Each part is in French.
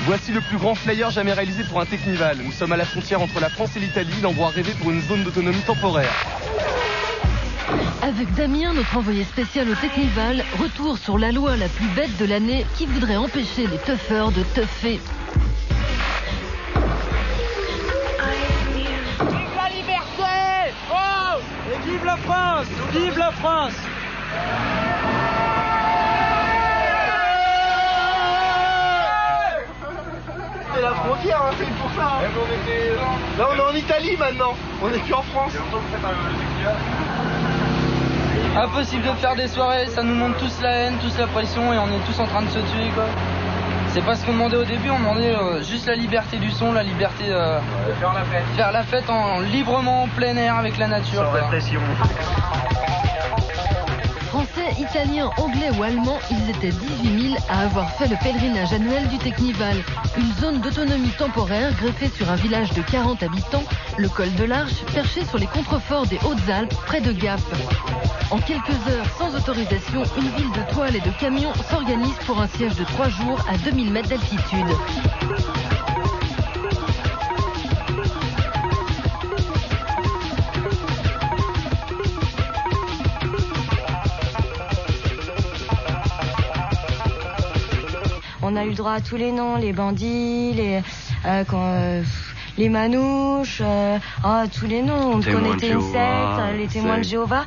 Voici le plus grand flyer jamais réalisé pour un Technival. Nous sommes à la frontière entre la France et l'Italie, l'endroit rêvé pour une zone d'autonomie temporaire. Avec Damien, notre envoyé spécial au Technival, retour sur la loi la plus bête de l'année qui voudrait empêcher les tuffeurs de tuffer. Vive la liberté! Oh! Et vive la France! Vive la France! C'est la frontière, hein, c'est pour ça. Hein. Là, on est en Italie maintenant. On est plus en France. Impossible de faire des soirées, ça nous montre tous la haine, tous la pression et on est tous en train de se tuer quoi. C'est pas ce qu'on demandait au début, on demandait juste la liberté du son, la liberté de faire la fête librement en plein air avec la nature. Sans répression. Français, Italiens, Anglais ou Allemands, ils étaient 18 000 à avoir fait le pèlerinage annuel du Technival. Une zone d'autonomie temporaire greffée sur un village de 40 habitants, le col de l'Arche, perché sur les contreforts des Hautes-Alpes, près de Gap. En quelques heures, sans autorisation, une ville de toiles et de camions s'organise pour un siège de 3 jours à 2000 mètres d'altitude. On a eu le droit à tous les noms, les bandits, les manouches, tous les noms. On connaissait une secte, les témoins de Jéhovah.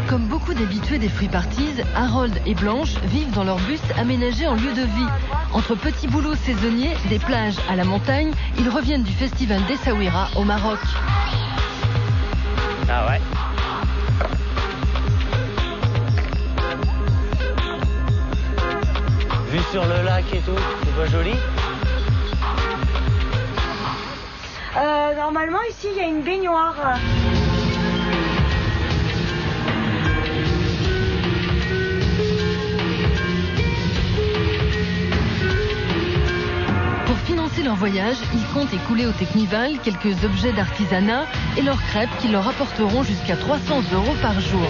Comme beaucoup d'habitués des free parties, Harold et Blanche vivent dans leur bus aménagé en lieu de vie. Entre petits boulots saisonniers, des plages à la montagne, ils reviennent du festival d'Essaouira au Maroc. Ah ouais. Vue sur le lac et tout, c'est pas joli? Normalement ici il y a une baignoire. Pour financer leur voyage, ils comptent écouler au Technival quelques objets d'artisanat et leurs crêpes qui leur apporteront jusqu'à 300 € par jour.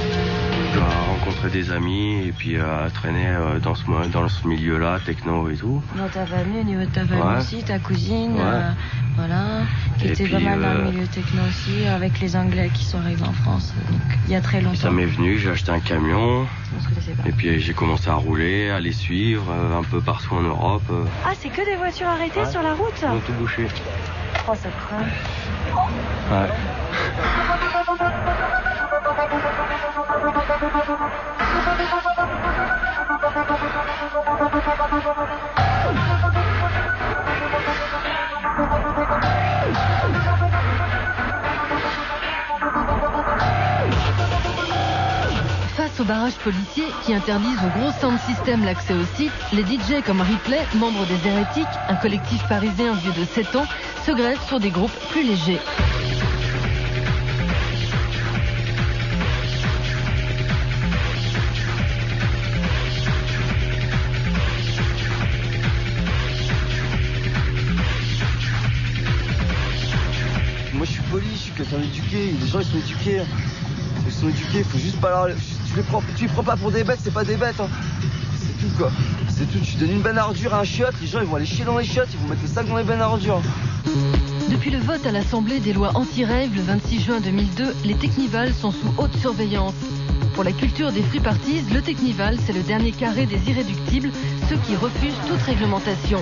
À rencontrer des amis et puis à traîner dans ce milieu-là, techno et tout. Dans ta famille, au niveau de ta famille aussi, ta cousine, qui était pas mal dans le milieu techno aussi, avec les Anglais qui sont arrivés en France, donc il y a très longtemps. Ça m'est venu, j'ai acheté un camion, et puis j'ai commencé à rouler, à les suivre un peu partout en Europe. Ah, c'est que des voitures arrêtées sur la route? Ils ont tout bouché. Oh, ça craint. Ouais. Face aux barrages policiers qui interdisent au gros sound system l'accès au site, les DJ comme Ripley, membre des Hérétiques, un collectif parisien vieux de 7 ans, se greffent sur des groupes plus légers. Moi je suis poli, je suis quelqu'un d'éduqué, les gens ils sont éduqués. Ils sont éduqués, faut juste pas leur... Tu les prends pas pour des bêtes, c'est pas des bêtes. Hein. C'est tout quoi. C'est tout, tu donnes une benne à ordures à un chiotte, les gens ils vont aller chier dans les chiottes, ils vont mettre le sac dans les bennes à ordures. Depuis le vote à l'Assemblée des lois anti-rave le 26 juin 2002, les Technivals sont sous haute surveillance. Pour la culture des free parties, le Technival, c'est le dernier carré des irréductibles, ceux qui refusent toute réglementation.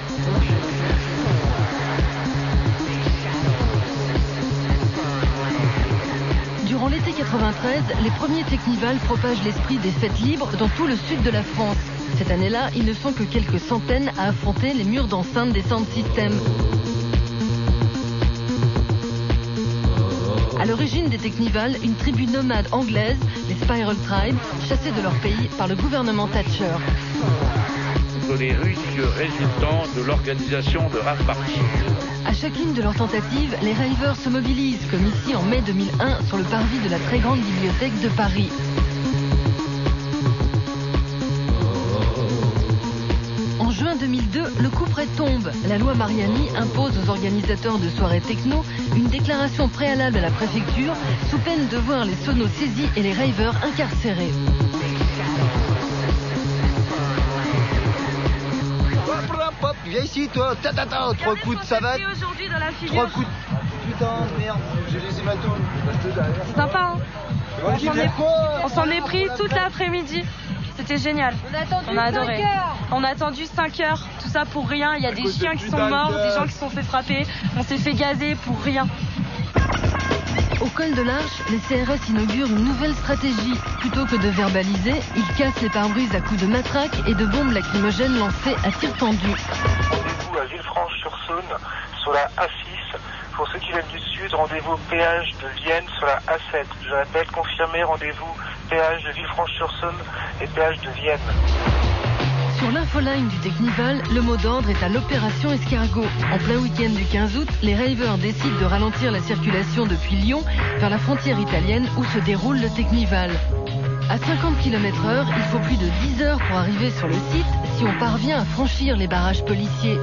Durant l'été 93, les premiers Technivals propagent l'esprit des fêtes libres dans tout le sud de la France. Cette année-là, ils ne sont que quelques centaines à affronter les murs d'enceinte des sound systems. À l'origine des Technivals, une tribu nomade anglaise, les Spiral Tribe, chassés de leur pays par le gouvernement Thatcher. Les risques résultant de l'organisation de rave parties. À chacune de leurs tentatives, les ravers se mobilisent, comme ici en mai 2001 sur le parvis de la très grande bibliothèque de Paris. En juin 2000, 2002, le coup près tombe. La loi Mariani impose aux organisateurs de soirées techno une déclaration préalable à la préfecture sous peine de voir les sonos saisis et les ravers incarcérés. Hop, viens ici toi, trois coups de savate. Aujourd'hui dans la figure. 3 coups de... Putain, merde, j'ai les hématomes. C'est sympa, hein. On s'en est pris toute l'après-midi. C'était génial. On a adoré. On a attendu 5 heures. Tout ça pour rien. Il y a des chiens qui sont morts, des gens qui se sont fait frapper. On s'est fait gazer pour rien. Au col de l'Arche, les CRS inaugurent une nouvelle stratégie. Plutôt que de verbaliser, ils cassent les pare-brises à coups de matraque et de bombes lacrymogènes lancées à tir tendu. Rendez-vous à Villefranche-sur-Saône sur la A6. Pour ceux qui viennent du sud, rendez-vous au péage de Vienne sur la A7. Je répète, confirmé, rendez-vous péage de Villefranche-sur-Saône et péage de Vienne. Sur l'infoline du Technival, le mot d'ordre est à l'opération Escargot. En plein week-end du 15 août, les ravers décident de ralentir la circulation depuis Lyon vers la frontière italienne où se déroule le Technival. À 50 km/h, il faut plus de 10 heures pour arriver sur le site si on parvient à franchir les barrages policiers.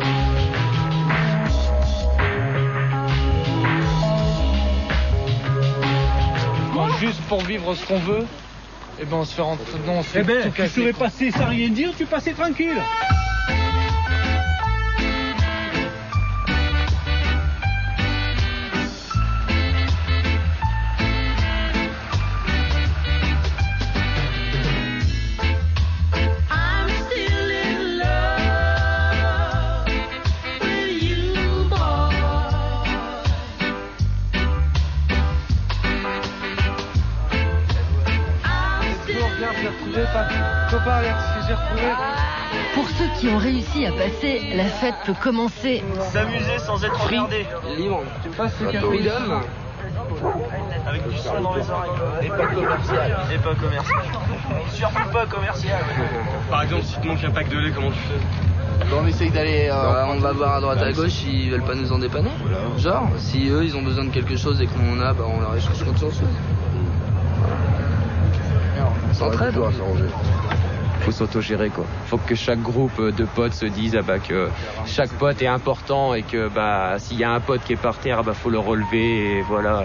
Juste pour vivre ce qu'on veut, et ben on se fait rentrer dedans, on se fait tout casser. Tu serais passé sans rien dire, tu passais tranquille. Pour ceux qui ont réussi à passer, la fête peut commencer. S'amuser sans être regardé. Libre. Tu passes ce freedom. Avec du son dans les oreilles. Et pas commercial. Et pas commercial. Surtout pas commercial. Par exemple, si te manque un pack de lait, comment tu fais? On essaye d'aller. On va voir à droite à gauche s'ils veulent pas nous en dépanner. Genre, si eux ils ont besoin de quelque chose et qu'on en a, bah on leur échange contre chose. S'entraide. Faut s'autogérer quoi. Faut que chaque groupe de potes se dise que chaque pote est important et que s'il y a un pote qui est par terre, faut le relever et voilà.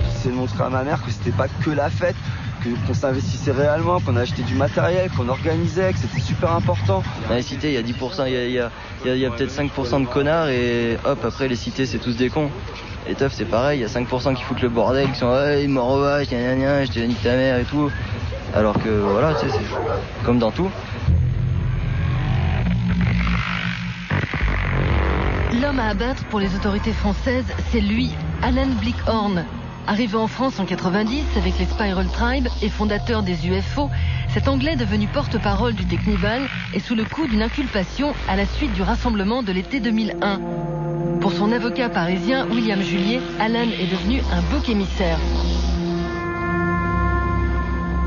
J'essaie de montrer à ma mère que c'était pas que la fête. Qu'on s'investissait réellement, qu'on a acheté du matériel, qu'on organisait, que c'était super important. Dans les cités, il y a 10%, il y a peut-être 5% de connards et hop, après les cités, c'est tous des cons. Et teuf, c'est pareil, il y a 5% qui foutent le bordel, qui sont « il m'en revache, je te nique ta mère et tout ». Alors que voilà, tu sais, c'est comme dans tout. L'homme à abattre pour les autorités françaises, c'est lui, Alan Blickhorn. Arrivé en France en 90 avec les Spiral Tribe et fondateur des UFO, cet Anglais devenu porte-parole du Technival est sous le coup d'une inculpation à la suite du rassemblement de l'été 2001. Pour son avocat parisien, William Julier, Alan est devenu un bouc émissaire.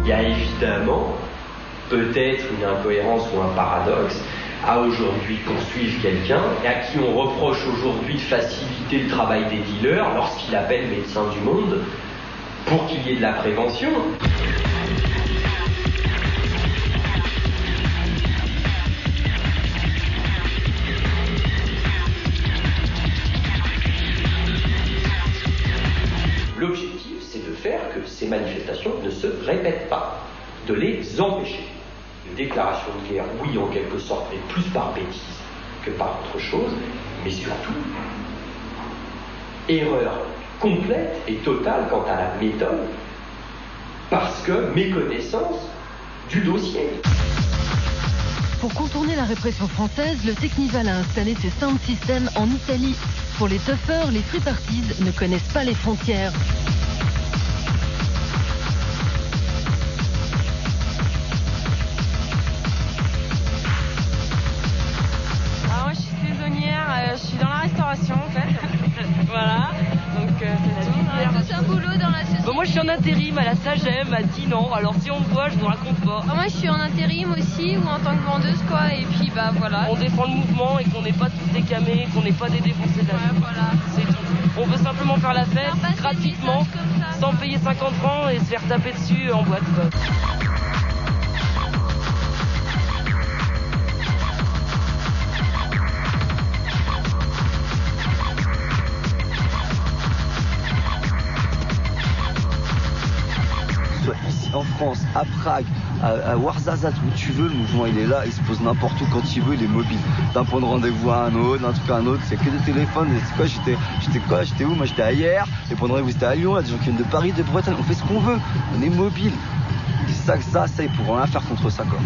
Il y a évidemment peut-être une incohérence ou un paradoxe à aujourd'hui poursuivre quelqu'un et à qui on reproche aujourd'hui de faciliter le travail des dealers lorsqu'il appelle Médecins du Monde pour qu'il y ait de la prévention. L'objectif, c'est de faire que ces manifestations ne se répètent pas, de les empêcher. Une déclaration de guerre, oui, en quelque sorte, mais plus par bêtise que par autre chose, mais surtout, erreur complète et totale quant à la méthode, parce que méconnaissance du dossier. Pour contourner la répression française, le Technival a installé ses sound systems en Italie. Pour les toughers, les free parties ne connaissent pas les frontières. Je suis dans la restauration en fait. Voilà. Donc c'est tout. un boulot dans la société? Moi je suis en intérim à la Sagem à Dinan, alors si on me voit je vous raconte pas. Moi je suis en intérim aussi ou en tant que vendeuse quoi, et puis bah voilà. On défend le mouvement et qu'on n'est pas tous des camés, qu'on n'est pas des défoncés de la vie. Voilà. C'est tout. On veut simplement faire la fête gratuitement, sans payer 50 francs et se faire taper dessus en boîte quoi. Ici en France, à Prague, à Ouarzazate, où tu veux, le mouvement il est là, il se pose n'importe où quand il veut, il est mobile. D'un point de rendez-vous à un autre, d'un truc à un autre, c'est que des téléphones. Et c'est quoi, j'étais où? Moi j'étais à hier, les points de rendez-vous c'était à Lyon, il y a des gens qui viennent de Paris, de Bretagne, on fait ce qu'on veut, on est mobile. C'est ça, ils pourront rien faire contre ça quoi.